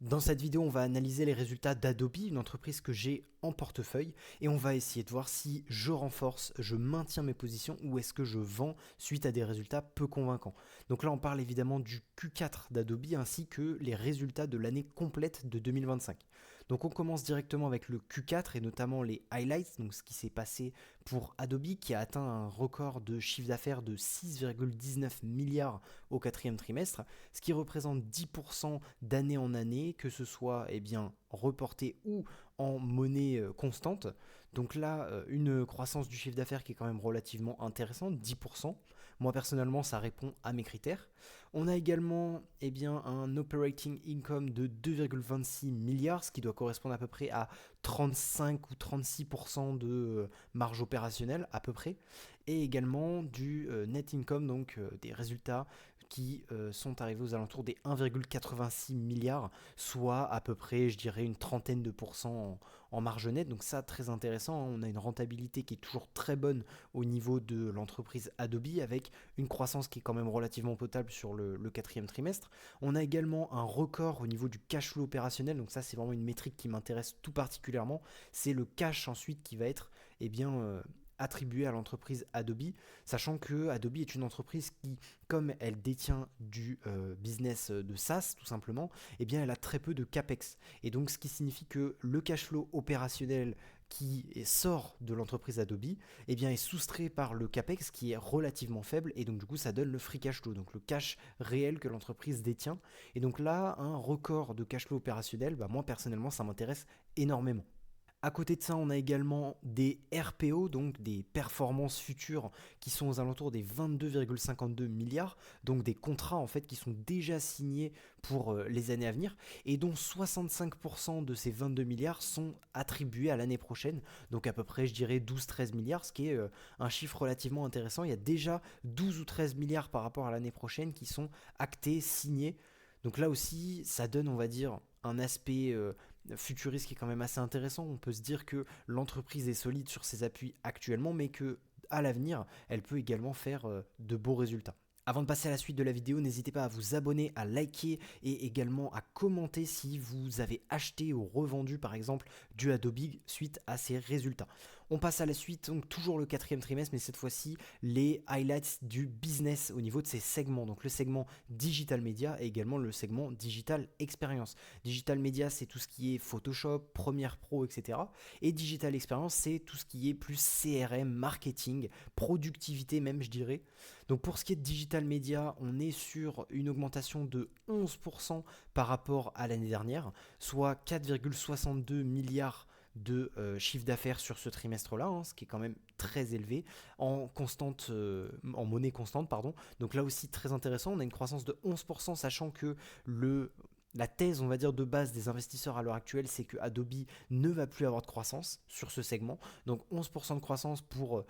Dans cette vidéo, on va analyser les résultats d'Adobe, une entreprise que j'ai en portefeuille, et on va essayer de voir si je renforce, je maintiens mes positions ou est-ce que je vends suite à des résultats peu convaincants. Donc là, on parle évidemment du Q4 d'Adobe ainsi que les résultats de l'année complète de 2025. Donc on commence directement avec le Q4 et notamment les highlights, donc ce qui s'est passé pour Adobe qui a atteint un record de chiffre d'affaires de 6,19 milliards au quatrième trimestre, ce qui représente 10% d'année en année, que ce soit reporté ou en monnaie constante. Donc là, une croissance du chiffre d'affaires qui est quand même relativement intéressante, 10%. Moi personnellement, ça répond à mes critères. On a également un operating income de 2,26 milliards, ce qui doit correspondre à peu près à 35 ou 36% de marge opérationnelle à peu près. Et également du net income, donc des résultats qui sont arrivés aux alentours des 1,86 milliards, soit à peu près, je dirais, une trentaine de pourcents en marge nette. Donc ça, très intéressant. On a une rentabilité qui est toujours très bonne au niveau de l'entreprise Adobe, avec une croissance qui est quand même relativement potable sur le quatrième trimestre. On a également un record au niveau du cash flow opérationnel. Donc ça, c'est vraiment une métrique qui m'intéresse tout particulièrement. C'est le cash ensuite qui va être attribué à l'entreprise Adobe, sachant que Adobe est une entreprise qui, comme elle détient du business de SaaS tout simplement, elle a très peu de capex. Et donc ce qui signifie que le cash flow opérationnel qui sort de l'entreprise Adobe est soustrait par le capex qui est relativement faible, et donc du coup ça donne le free cash flow, donc le cash réel que l'entreprise détient. Et donc là, un record de cash flow opérationnel, moi personnellement ça m'intéresse énormément. À côté de ça, on a également des RPO, donc des performances futures, qui sont aux alentours des 22,52 milliards, donc des contrats en fait qui sont déjà signés pour les années à venir, et dont 65% de ces 22 milliards sont attribués à l'année prochaine, donc à peu près je dirais 12-13 milliards, ce qui est un chiffre relativement intéressant. Il y a déjà 12 ou 13 milliards par rapport à l'année prochaine qui sont actés, signés. Donc là aussi, ça donne, on va dire, un aspect futuriste qui est quand même assez intéressant. On peut se dire que l'entreprise est solide sur ses appuis actuellement, mais que à l'avenir, elle peut également faire de beaux résultats. Avant de passer à la suite de la vidéo, n'hésitez pas à vous abonner, à liker et également à commenter si vous avez acheté ou revendu par exemple du Adobe suite à ces résultats. On passe à la suite, donc toujours le quatrième trimestre, mais cette fois-ci les highlights du business au niveau de ces segments. Donc le segment Digital Media et également le segment Digital Experience. Digital Media, c'est tout ce qui est Photoshop, Premiere Pro, etc. Et Digital Experience, c'est tout ce qui est plus CRM, marketing, productivité même, je dirais. Donc pour ce qui est de Digital Media, on est sur une augmentation de 11% par rapport à l'année dernière, soit 4,62 milliards de chiffre d'affaires sur ce trimestre-là, ce qui est quand même très élevé, en monnaie constante, pardon. Donc là aussi très intéressant, on a une croissance de 11%, sachant que la thèse, on va dire, de base des investisseurs à l'heure actuelle, c'est que Adobe ne va plus avoir de croissance sur ce segment. Donc 11% de croissance pour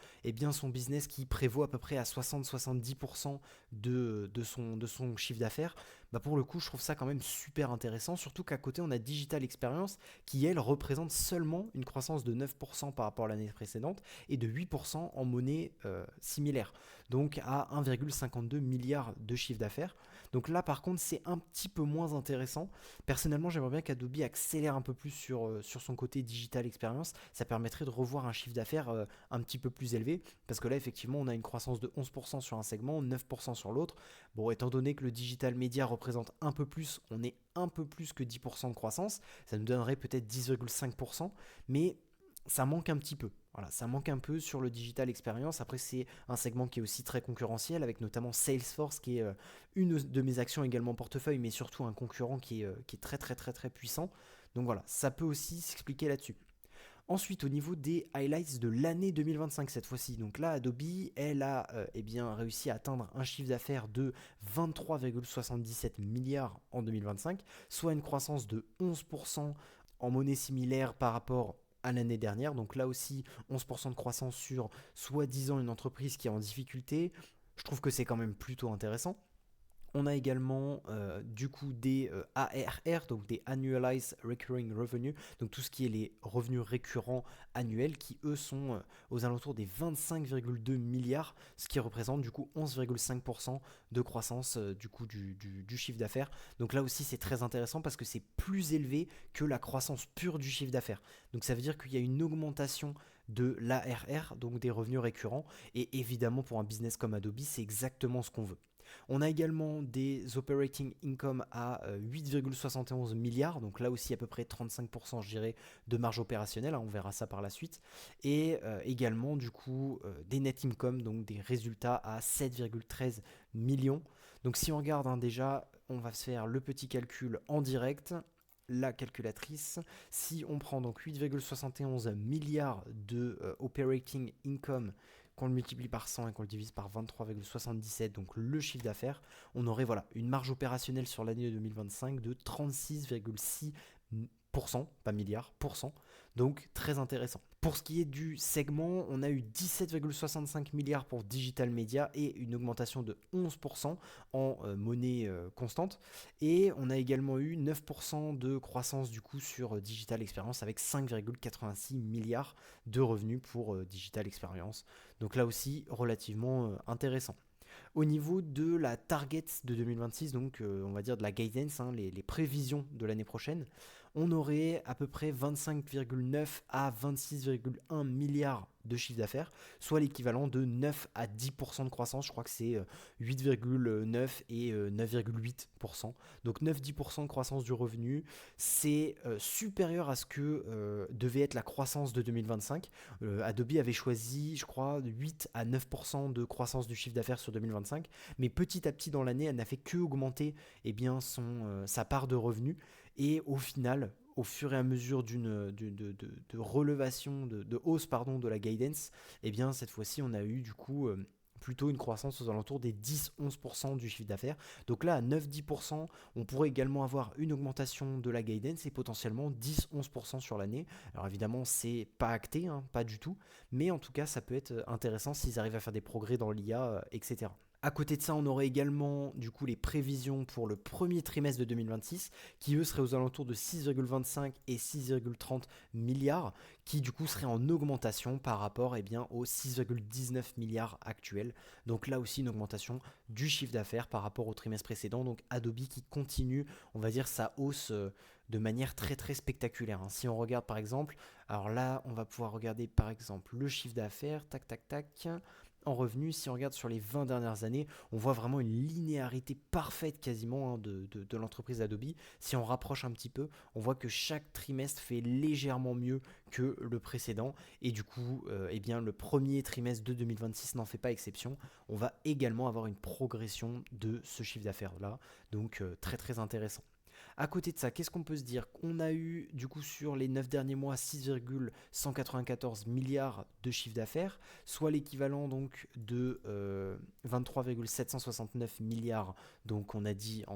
son business qui prévaut à peu près à 60-70% de son chiffre d'affaires. Pour le coup, je trouve ça quand même super intéressant, surtout qu'à côté, on a Digital Experience qui, elle, représente seulement une croissance de 9% par rapport à l'année précédente et de 8% en monnaie similaire, donc à 1,52 milliard de chiffre d'affaires. Donc là, par contre, c'est un petit peu moins intéressant. Personnellement, j'aimerais bien qu'Adobe accélère un peu plus sur son côté Digital Experience. Ça permettrait de revoir un chiffre d'affaires un petit peu plus élevé, parce que là, effectivement, on a une croissance de 11% sur un segment, 9% sur l'autre. Bon, étant donné que le Digital Media représente un peu plus, on est un peu plus que 10% de croissance. Ça nous donnerait peut-être 10,5%, mais ça manque un petit peu. Voilà, ça manque un peu sur le digital experience. Après, c'est un segment qui est aussi très concurrentiel, avec notamment Salesforce, qui est une de mes actions également portefeuille, mais surtout un concurrent qui est très très très très puissant. Donc voilà, ça peut aussi s'expliquer là-dessus. Ensuite, au niveau des highlights de l'année 2025 cette fois-ci, donc là, Adobe, elle a réussi à atteindre un chiffre d'affaires de 23,77 milliards en 2025, soit une croissance de 11% en monnaie similaire par rapport à l'année dernière. Donc là aussi, 11% de croissance sur soi-disant une entreprise qui est en difficulté. Je trouve que c'est quand même plutôt intéressant. On a également du coup des ARR, donc des Annualized Recurring Revenue, donc tout ce qui est les revenus récurrents annuels qui eux sont aux alentours des 25,2 milliards, ce qui représente du coup 11,5% de croissance du coup du chiffre d'affaires. Donc là aussi c'est très intéressant parce que c'est plus élevé que la croissance pure du chiffre d'affaires. Donc ça veut dire qu'il y a une augmentation de l'ARR, donc des revenus récurrents, et évidemment pour un business comme Adobe c'est exactement ce qu'on veut. On a également des operating income à 8,71 milliards, donc là aussi à peu près 35% je dirais de marge opérationnelle, hein, on verra ça par la suite, et également du coup des net income, donc des résultats à 7,13 millions. Donc si on regarde déjà, on va se faire le petit calcul en direct, la calculatrice, si on prend donc 8,71 milliards de operating income, qu'on le multiplie par 100 et qu'on le divise par 23,77, donc le chiffre d'affaires, on aurait voilà, une marge opérationnelle sur l'année 2025 de 36,6%, pas milliards, pour cent. Donc très intéressant. Pour ce qui est du segment, on a eu 17,65 milliards pour Digital Media et une augmentation de 11% en monnaie constante. Et on a également eu 9% de croissance du coup sur Digital Experience avec 5,86 milliards de revenus pour Digital Experience. Donc là aussi relativement intéressant. Au niveau de la target de 2026, donc on va dire de la guidance, hein, les prévisions de l'année prochaine, on aurait à peu près 25,9 à 26,1 milliards de chiffre d'affaires, soit l'équivalent de 9 à 10% de croissance. Je crois que c'est 8,9 et 9,8%. Donc 9-10% de croissance du revenu, c'est supérieur à ce que devait être la croissance de 2025. Adobe avait choisi, je crois, 8 à 9% de croissance du chiffre d'affaires sur 2025, mais petit à petit dans l'année, elle n'a fait que augmenter eh bien, sa part de revenus, et au final, au fur et à mesure de relevation, de hausse pardon, de la guidance, eh bien cette fois-ci on a eu du coup plutôt une croissance aux alentours des 10-11% du chiffre d'affaires. Donc là à 9-10%, on pourrait également avoir une augmentation de la guidance et potentiellement 10-11% sur l'année. Alors évidemment c'est pas acté, hein, pas du tout, mais en tout cas ça peut être intéressant s'ils arrivent à faire des progrès dans l'IA, etc. À côté de ça, on aurait également du coup les prévisions pour le premier trimestre de 2026 qui eux seraient aux alentours de 6,25 et 6,30 milliards qui du coup seraient en augmentation par rapport bien, aux 6,19 milliards actuels. Donc là aussi une augmentation du chiffre d'affaires par rapport au trimestre précédent. Donc Adobe qui continue, on va dire, sa hausse de manière très très spectaculaire. Hein. Si on regarde par exemple, alors là on va pouvoir regarder par exemple le chiffre d'affaires, tac tac tac, en revenus, si on regarde sur les 20 dernières années, on voit vraiment une linéarité parfaite quasiment hein, de l'entreprise Adobe. Si on rapproche un petit peu, on voit que chaque trimestre fait légèrement mieux que le précédent. Et du coup, eh bien, le premier trimestre de 2026 n'en fait pas exception. On va également avoir une progression de ce chiffre d'affaires-là. Donc très très intéressant. À côté de ça, qu'est-ce qu'on peut se dire? On a eu du coup sur les 9 derniers mois 6,194 milliards de chiffre d'affaires, soit l'équivalent donc de 23,769 milliards, donc on a dit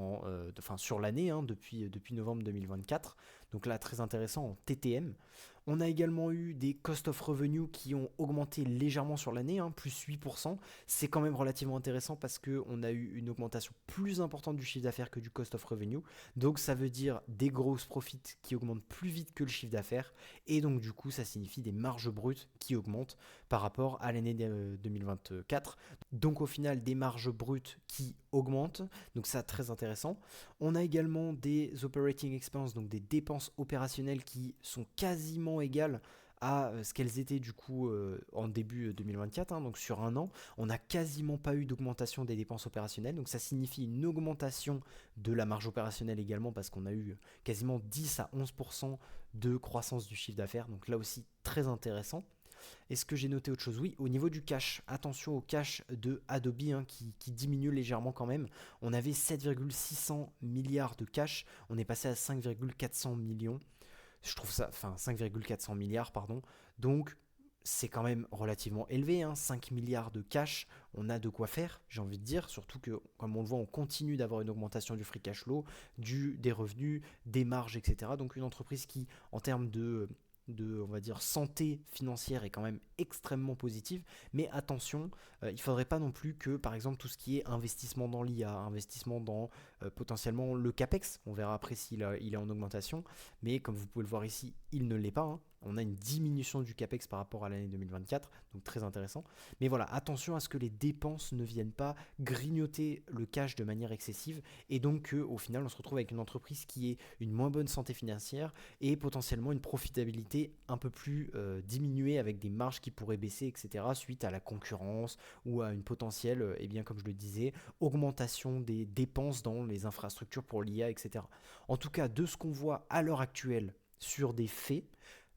sur l'année, hein, depuis novembre 2024. Donc là, très intéressant en TTM. On a également eu des cost of revenue qui ont augmenté légèrement sur l'année, hein, plus 8%. C'est quand même relativement intéressant parce qu'on a eu une augmentation plus importante du chiffre d'affaires que du cost of revenue. Donc ça veut dire des grosses profits qui augmentent plus vite que le chiffre d'affaires. Et donc du coup, ça signifie des marges brutes qui augmentent par rapport à l'année 2024. Donc au final, des marges brutes qui augmentent. Donc ça, très intéressant. On a également des operating expenses, donc des dépenses opérationnelles qui sont quasiment égales à ce qu'elles étaient du coup en début 2024, hein, donc sur un an, on n'a quasiment pas eu d'augmentation des dépenses opérationnelles, donc ça signifie une augmentation de la marge opérationnelle également parce qu'on a eu quasiment 10 à 11% de croissance du chiffre d'affaires, donc là aussi très intéressant. Est-ce que j'ai noté autre chose? Oui, au niveau du cash, attention au cash de Adobe hein, qui diminue légèrement quand même. On avait 7,600 milliards de cash, on est passé à 5,400 millions. Je trouve ça, enfin 5,400 milliards, pardon. Donc c'est quand même relativement élevé, hein, 5 milliards de cash, on a de quoi faire, j'ai envie de dire, surtout que, comme on le voit, on continue d'avoir une augmentation du free cash flow, des revenus, des marges, etc. Donc une entreprise qui, en termes on va dire, santé financière est quand même extrêmement positive, mais attention, il ne faudrait pas non plus que, par exemple, tout ce qui est investissement dans l'IA, investissement dans potentiellement le CAPEX, on verra après il est en augmentation, mais comme vous pouvez le voir ici, il ne l'est pas, hein. On a une diminution du CAPEX par rapport à l'année 2024, donc très intéressant. Mais voilà, attention à ce que les dépenses ne viennent pas grignoter le cash de manière excessive, et donc au final, on se retrouve avec une entreprise qui est une moins bonne santé financière et potentiellement une profitabilité un peu plus diminuée avec des marges qui pourraient baisser, etc., suite à la concurrence ou à une potentielle, eh bien, comme je le disais, augmentation des dépenses dans les infrastructures pour l'IA, etc. En tout cas, de ce qu'on voit à l'heure actuelle sur des faits,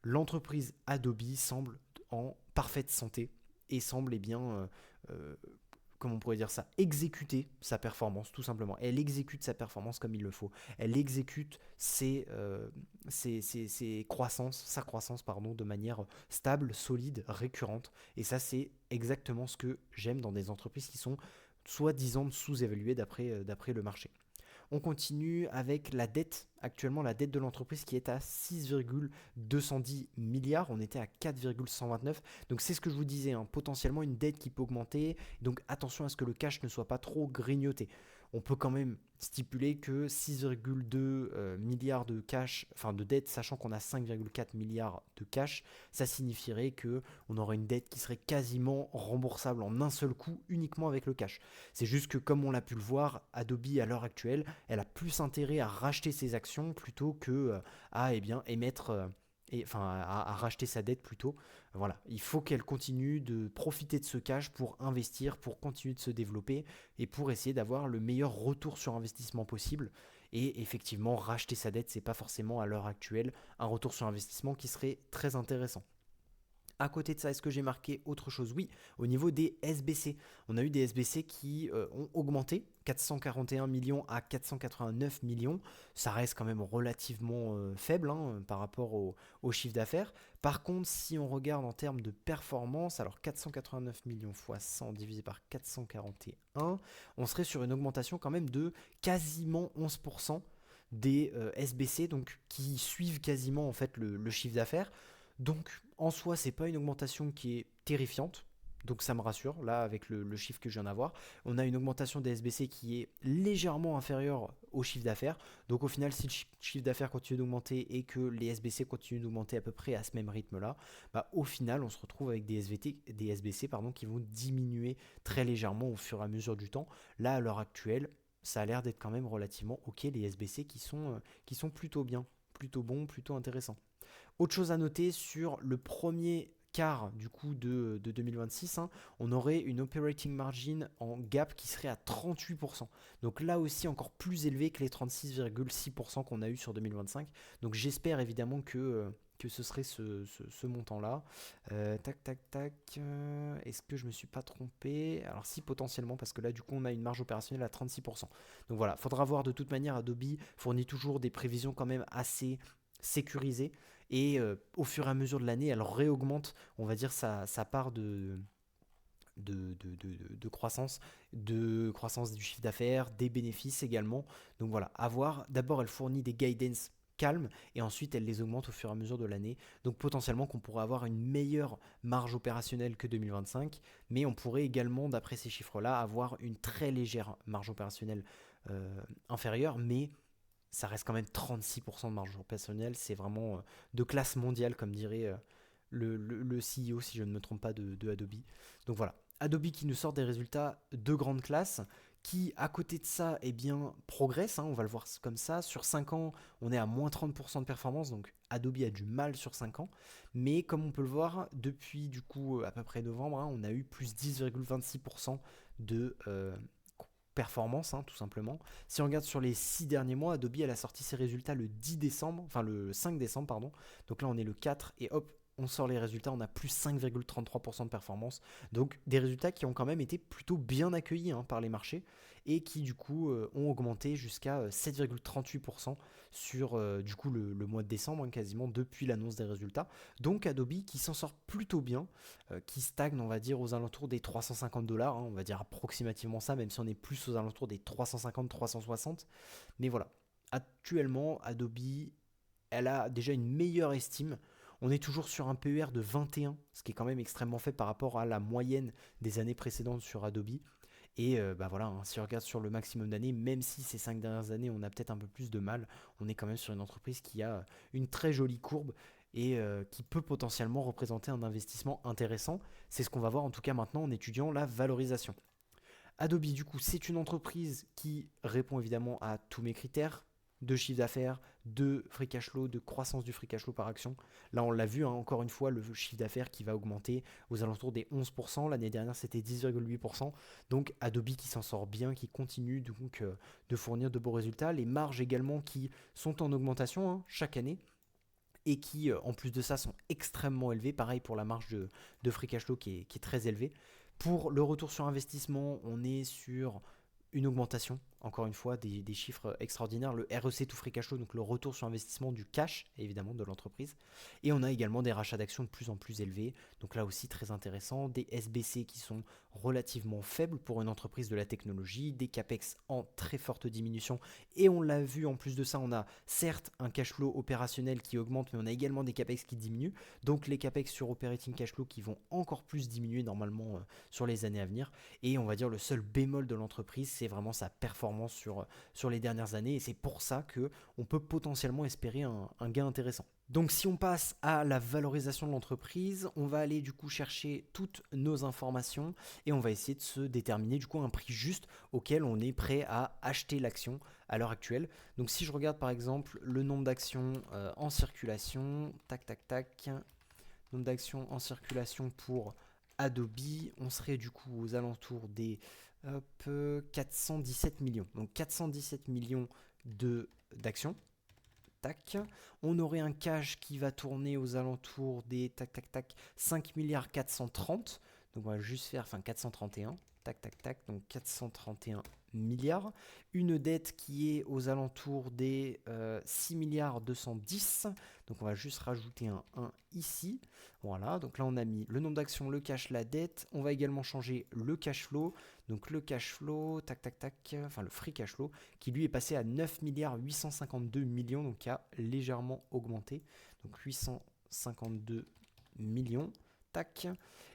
l'entreprise Adobe semble en parfaite santé et semble, eh bien, euh, comment on pourrait dire ça, exécuter sa performance, tout simplement. Elle exécute sa performance comme il le faut. Elle exécute sa croissance, pardon, de manière stable, solide, récurrente. Et ça, c'est exactement ce que j'aime dans des entreprises qui sont soi-disant sous-évaluées d'après le marché. On continue avec la dette. Actuellement, la dette de l'entreprise qui est à 6,210 milliards. On était à 4,129. Donc c'est ce que je vous disais, hein, potentiellement une dette qui peut augmenter. Donc attention à ce que le cash ne soit pas trop grignoté. On peut quand même stipuler que 6,2 milliards de cash, enfin de dette, sachant qu'on a 5,4 milliards de cash, ça signifierait que on aurait une dette qui serait quasiment remboursable en un seul coup uniquement avec le cash. C'est juste que comme on l'a pu le voir, Adobe à l'heure actuelle, elle a plus intérêt à racheter ses actions plutôt que à émettre à racheter sa dette plutôt. Voilà, il faut qu'elle continue de profiter de ce cash pour investir, pour continuer de se développer et pour essayer d'avoir le meilleur retour sur investissement possible. Et effectivement, racheter sa dette, c'est pas forcément à l'heure actuelle un retour sur investissement qui serait très intéressant. À côté de ça, est-ce que j'ai marqué autre chose? Oui, au niveau des SBC. On a eu des SBC qui ont augmenté, 441 millions à 489 millions. Ça reste quand même relativement faible, hein, par rapport au chiffre d'affaires. Par contre, si on regarde en termes de performance, alors 489 millions fois 100 divisé par 441, on serait sur une augmentation quand même de quasiment 11% des SBC, donc qui suivent quasiment en fait le chiffre d'affaires. Donc en soi, c'est pas une augmentation qui est terrifiante. Donc ça me rassure, là, avec le chiffre que je viens d'avoir. On a une augmentation des SBC qui est légèrement inférieure au chiffre d'affaires. Donc au final, si le chiffre d'affaires continue d'augmenter et que les SBC continuent d'augmenter à peu près à ce même rythme-là, bah, au final, on se retrouve avec des SBC qui vont diminuer très légèrement au fur et à mesure du temps. Là, à l'heure actuelle, ça a l'air d'être quand même relativement ok, les SBC qui sont plutôt bien, plutôt bons, plutôt intéressants. Autre chose à noter sur le premier quart du coup de 2026, hein, on aurait une operating margin en gap qui serait à 38%. Donc là aussi encore plus élevé que les 36,6% qu'on a eu sur 2025. Donc j'espère évidemment que ce serait ce montant-là. Tac, tac, tac. Est-ce que je me suis pas trompé? Alors si, potentiellement, parce que là du coup on a une marge opérationnelle à 36%. Donc voilà, faudra voir. De toute manière, Adobe fournit toujours des prévisions quand même assez sécurisées. Et au fur et à mesure de l'année, elle réaugmente, on va dire, sa part de croissance du chiffre d'affaires, des bénéfices également. Donc voilà, à voir. D'abord, elle fournit des guidance calmes et ensuite elle les augmente au fur et à mesure de l'année. Donc potentiellement qu'on pourrait avoir une meilleure marge opérationnelle que 2025, mais on pourrait également, d'après ces chiffres-là, avoir une très légère marge opérationnelle inférieure, mais ça reste quand même 36% de marge opérationnelle. C'est vraiment de classe mondiale, comme dirait le CEO, si je ne me trompe pas, de Adobe. Donc voilà, Adobe qui nous sort des résultats de grande classe, qui à côté de ça, eh bien, progresse, hein, on va le voir comme ça. Sur 5 ans, on est à moins 30% de performance, donc Adobe a du mal sur 5 ans. Mais comme on peut le voir, depuis du coup à peu près novembre, hein, on a eu plus 10,26% de performance, hein, tout simplement. Si on regarde sur les 6 derniers mois, Adobe elle a sorti ses résultats le 10 décembre, enfin le 5 décembre, pardon. Donc là on est le 4 et hop, on sort les résultats, on a plus 5,33% de performance. Donc des résultats qui ont quand même été plutôt bien accueillis, hein, par les marchés et qui du coup ont augmenté jusqu'à 7,38% sur du coup le mois de décembre, hein, quasiment depuis l'annonce des résultats. Donc Adobe qui s'en sort plutôt bien, qui stagne, on va dire, aux alentours des 350 $, hein, on va dire approximativement ça, même si on est plus aux alentours des 350-360. Mais voilà, actuellement Adobe, elle a déjà une meilleure estime. On est toujours sur un PER de 21, ce qui est quand même extrêmement faible par rapport à la moyenne des années précédentes sur Adobe. Et bah voilà, hein, si on regarde sur le maximum d'années, même si ces 5 dernières années, on a peut-être un peu plus de mal, on est quand même sur une entreprise qui a une très jolie courbe et qui peut potentiellement représenter un investissement intéressant. C'est ce qu'on va voir en tout cas maintenant en étudiant la valorisation. Adobe, du coup, c'est une entreprise qui répond évidemment à tous mes critères de chiffre d'affaires, de free cash flow, de croissance du free cash flow par action. Là, on l'a vu, hein, encore une fois, le chiffre d'affaires qui va augmenter aux alentours des 11%. L'année dernière, c'était 10,8%. Donc, Adobe qui s'en sort bien, qui continue donc de fournir de beaux résultats. Les marges également qui sont en augmentation hein, chaque année et qui, en plus de ça, sont extrêmement élevées. Pareil pour la marge de free cash flow qui est très élevée. Pour le retour sur investissement, on est sur une augmentation, encore une fois, des chiffres extraordinaires. Le REC tout free cash flow, donc le retour sur investissement du cash, évidemment, de l'entreprise. Et on a également des rachats d'actions de plus en plus élevés. Donc là aussi, très intéressant. Des SBC qui sont relativement faibles pour une entreprise de la technologie. Des CAPEX en très forte diminution. Et on l'a vu, en plus de ça, on a certes un cash flow opérationnel qui augmente, mais on a également des CAPEX qui diminuent. Donc les CAPEX sur operating cash flow qui vont encore plus diminuer normalement sur les années à venir. Et on va dire le seul bémol de l'entreprise, c'est vraiment sa performance sur les dernières années. Et c'est pour ça qu'on peut potentiellement espérer un gain intéressant. Donc si on passe à la valorisation de l'entreprise, on va aller du coup chercher toutes nos informations et on va essayer de se déterminer du coup un prix juste auquel on est prêt à acheter l'action à l'heure actuelle. Donc si je regarde par exemple le nombre d'actions en circulation, tac tac tac, nombre d'actions en circulation pour Adobe, on serait du coup aux alentours des 417 millions. Donc 417 millions d'actions. Tac. On aurait un cash qui va tourner aux alentours des tac tac tac 5 milliards 430. Donc on va juste faire 431. Tac tac tac. Donc 431 milliards. Une dette qui est aux alentours des 6 milliards 210. Donc on va juste rajouter un 1 ici. Voilà, donc là on a mis le nombre d'actions, le cash, la dette. On va également changer le cash flow. Donc le cash flow, tac tac tac, enfin le free cash flow, qui lui est passé à 9 milliards 852 millions, donc qui a légèrement augmenté. Donc 852 millions, tac.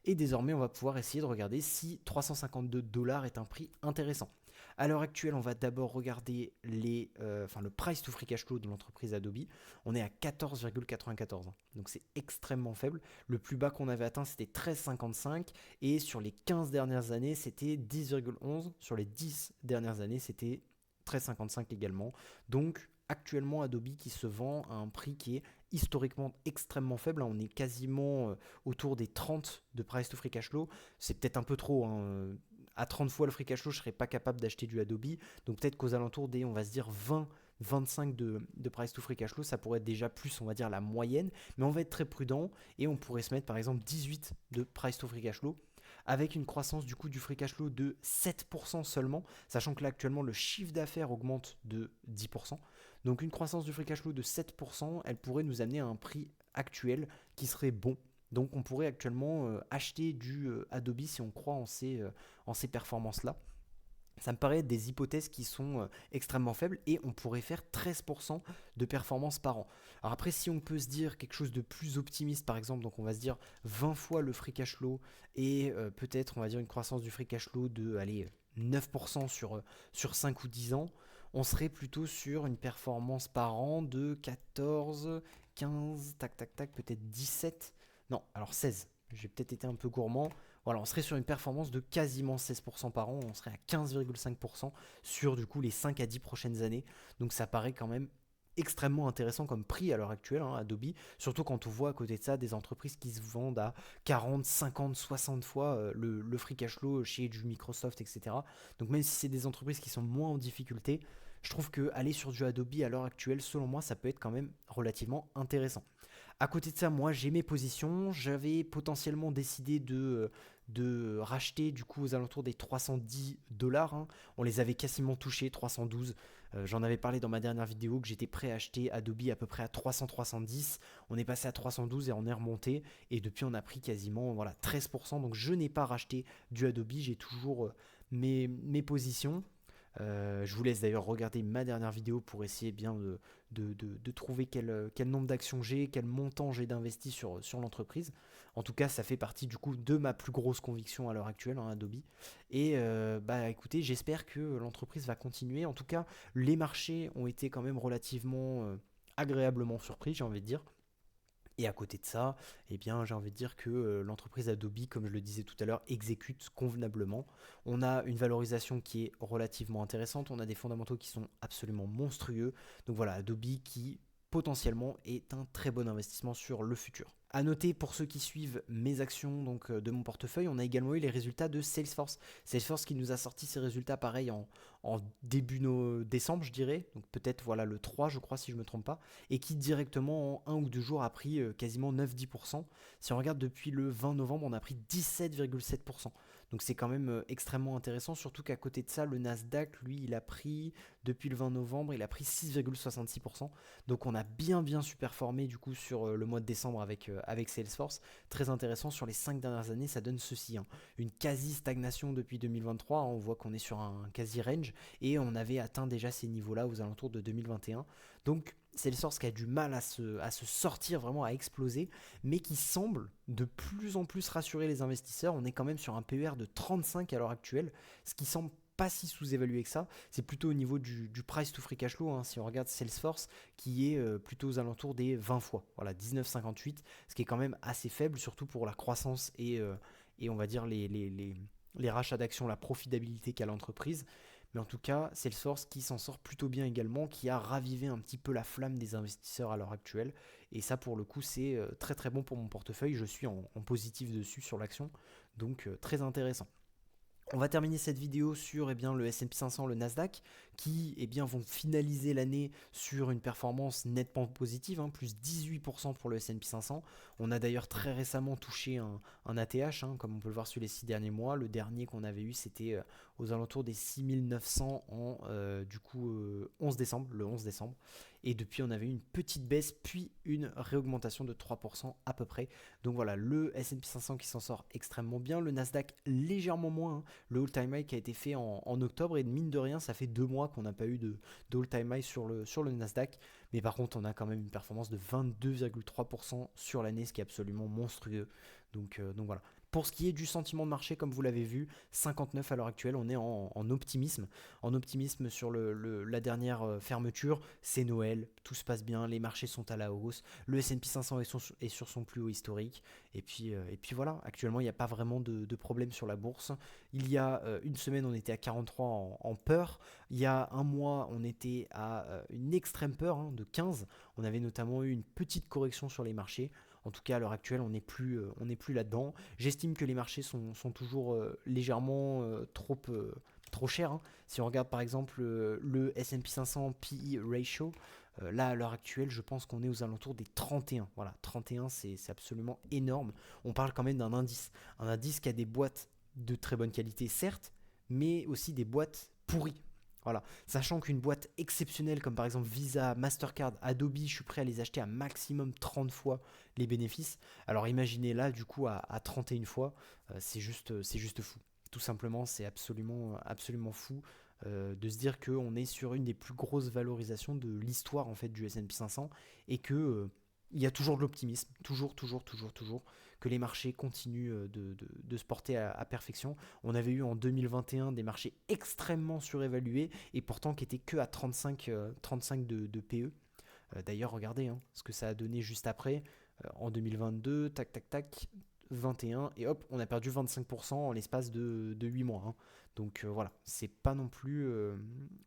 Et désormais on va pouvoir essayer de regarder si 352 $ est un prix intéressant. À l'heure actuelle, on va d'abord regarder le price to free cash flow de l'entreprise Adobe. On est à 14,94. Donc c'est extrêmement faible. Le plus bas qu'on avait atteint, c'était 13,55. Et sur les 15 dernières années, c'était 10,11. Sur les 10 dernières années, c'était 13,55 également. Donc actuellement, Adobe qui se vend à un prix qui est historiquement extrêmement faible. On est quasiment autour des 30 de price to free cash flow. C'est peut-être un peu trop, hein. À 30 fois le free cash flow, je ne serais pas capable d'acheter du Adobe. Donc peut-être qu'aux alentours des, on va se dire, 20-25 de price to free cash flow, ça pourrait être déjà plus, on va dire, la moyenne. Mais on va être très prudent et on pourrait se mettre par exemple 18 de price to free cash flow avec une croissance du coup du free cash flow de 7% seulement, sachant que là actuellement le chiffre d'affaires augmente de 10%. Donc une croissance du free cash flow de 7%, elle pourrait nous amener à un prix actuel qui serait bon. Donc on pourrait actuellement acheter du Adobe si on croit en ces performances-là. Ça me paraît des hypothèses qui sont extrêmement faibles et on pourrait faire 13% de performance par an. Alors après, si on peut se dire quelque chose de plus optimiste, par exemple, donc on va se dire 20 fois le free cash flow et peut-être, on va dire, une croissance du free cash flow de allez, 9% sur 5 ou 10 ans, on serait plutôt sur une performance par an de 14, 15, tac, tac, tac, peut-être 17. Non, alors 16. J'ai peut-être été un peu gourmand. Voilà, on serait sur une performance de quasiment 16% par an, on serait à 15,5% sur du coup les 5 à 10 prochaines années. Donc ça paraît quand même extrêmement intéressant comme prix à l'heure actuelle, hein, Adobe, surtout quand on voit à côté de ça des entreprises qui se vendent à 40, 50, 60 fois le free cash flow chez du Microsoft, etc. Donc même si c'est des entreprises qui sont moins en difficulté, je trouve que aller sur du Adobe à l'heure actuelle, selon moi, ça peut être quand même relativement intéressant. À côté de ça, moi j'ai mes positions. J'avais potentiellement décidé de racheter du coup aux alentours des 310 $. Hein. On les avait quasiment touchés, 312. J'en avais parlé dans ma dernière vidéo que j'étais prêt à acheter Adobe à peu près à 300-310. On est passé à 312 et on est remonté. Et depuis, on a pris quasiment 13%. Donc je n'ai pas racheté du Adobe. J'ai toujours mes positions. Je vous laisse d'ailleurs regarder ma dernière vidéo pour essayer bien de trouver quel nombre d'actions j'ai, quel montant j'ai d'investi sur l'entreprise. En tout cas, ça fait partie du coup de ma plus grosse conviction à l'heure actuelle en Adobe. Et bah écoutez, j'espère que l'entreprise va continuer. En tout cas, les marchés ont été quand même relativement agréablement surpris, j'ai envie de dire. Et à côté de ça, eh bien, j'ai envie de dire que l'entreprise Adobe, comme je le disais tout à l'heure, exécute convenablement. On a une valorisation qui est relativement intéressante, on a des fondamentaux qui sont absolument monstrueux. Donc voilà, Adobe qui potentiellement est un très bon investissement sur le futur. À noter pour ceux qui suivent mes actions donc de mon portefeuille, on a également eu les résultats de Salesforce. Salesforce qui nous a sorti ses résultats pareil en début décembre, je dirais. Donc peut-être voilà le 3, je crois, si je ne me trompe pas. Et qui directement en un ou deux jours a pris quasiment 9-10%. Si on regarde depuis le 20 novembre, on a pris 17,7%. Donc c'est quand même extrêmement intéressant, surtout qu'à côté de ça, le Nasdaq, lui, il a pris, depuis le 20 novembre, il a pris 6,66%. Donc on a bien superformé du coup sur le mois de décembre avec Salesforce. Très intéressant, sur les 5 dernières années, ça donne ceci, hein. Une quasi-stagnation depuis 2023, hein. On voit qu'on est sur un quasi-range et on avait atteint déjà ces niveaux-là aux alentours de 2021. Donc Salesforce qui a du mal à se sortir, vraiment à exploser, mais qui semble de plus en plus rassurer les investisseurs. On est quand même sur un PER de 35 à l'heure actuelle, ce qui semble pas si sous-évalué que ça. C'est plutôt au niveau du price to free cash flow, hein, si on regarde Salesforce, qui est plutôt aux alentours des 20 fois, voilà, 19,58, ce qui est quand même assez faible, surtout pour la croissance et on va dire les rachats d'actions, la profitabilité qu'a l'entreprise. Mais en tout cas, Salesforce qui s'en sort plutôt bien également, qui a ravivé un petit peu la flamme des investisseurs à l'heure actuelle. Et ça, pour le coup, c'est très bon pour mon portefeuille. Je suis en positif dessus sur l'action, donc très intéressant. On va terminer cette vidéo sur le S&P 500, le Nasdaq, qui vont finaliser l'année sur une performance nettement positive, hein, plus 18% pour le S&P 500. On a d'ailleurs très récemment touché un ATH, hein, comme on peut le voir sur les 6 derniers mois. Le dernier qu'on avait eu, c'était aux alentours des 6900 en 11 décembre, le 11 décembre. Et depuis, on avait eu une petite baisse, puis une réaugmentation de 3% à peu près. Donc voilà, le S&P 500 qui s'en sort extrêmement bien, le Nasdaq légèrement moins, hein. Le all-time high qui a été fait en octobre, et mine de rien, ça fait 2 mois qu'on n'a pas eu de all-time high sur le Nasdaq. Mais par contre, on a quand même une performance de 22,3% sur l'année, ce qui est absolument monstrueux. Donc voilà. Pour ce qui est du sentiment de marché, comme vous l'avez vu, 59 à l'heure actuelle, on est en optimisme. En optimisme sur la dernière fermeture, c'est Noël, tout se passe bien, les marchés sont à la hausse, le S&P 500 est sur son plus haut historique. Et puis voilà, actuellement, il n'y a pas vraiment de problème sur la bourse. Il y a une semaine, on était à 43 en peur. Il y a un mois, on était à une extrême peur, hein, de 15. On avait notamment eu une petite correction sur les marchés. En tout cas, à l'heure actuelle, on n'est plus là-dedans. J'estime que les marchés sont toujours légèrement trop chers, hein. Si on regarde par exemple le S&P 500 PE ratio, là à l'heure actuelle, je pense qu'on est aux alentours des 31. Voilà, 31, c'est absolument énorme. On parle quand même d'un indice. Un indice qui a des boîtes de très bonne qualité, certes, mais aussi des boîtes pourries. Voilà, sachant qu'une boîte exceptionnelle comme par exemple Visa, Mastercard, Adobe, je suis prêt à les acheter à maximum 30 fois les bénéfices. Alors imaginez là du coup à 31 fois, c'est juste fou. Tout simplement, c'est absolument fou de se dire qu'on est sur une des plus grosses valorisations de l'histoire en fait du S&P 500 et que il y a toujours de l'optimisme, toujours, que les marchés continuent de se porter à perfection. On avait eu en 2021 des marchés extrêmement surévalués et pourtant qui étaient que à 35 de PE. D'ailleurs, regardez, hein, ce que ça a donné juste après. En 2022, tac, 21, et hop, on a perdu 25% en l'espace de 8 mois, hein. Donc voilà, c'est pas non plus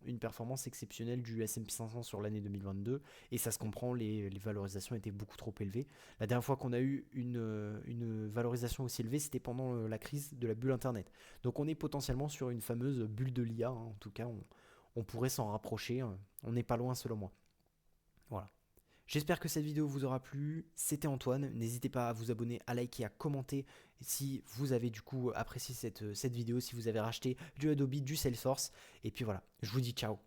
une performance exceptionnelle du S&P 500 sur l'année 2022, et ça se comprend, les valorisations étaient beaucoup trop élevées. La dernière fois qu'on a eu une valorisation aussi élevée, c'était pendant la crise de la bulle Internet. Donc on est potentiellement sur une fameuse bulle de l'IA, hein. En tout cas, on pourrait s'en rapprocher, hein. On n'est pas loin selon moi. Voilà. J'espère que cette vidéo vous aura plu. C'était Antoine. N'hésitez pas à vous abonner, à liker, à commenter si vous avez du coup apprécié cette vidéo, si vous avez racheté du Adobe, du Salesforce. Et puis voilà, je vous dis ciao.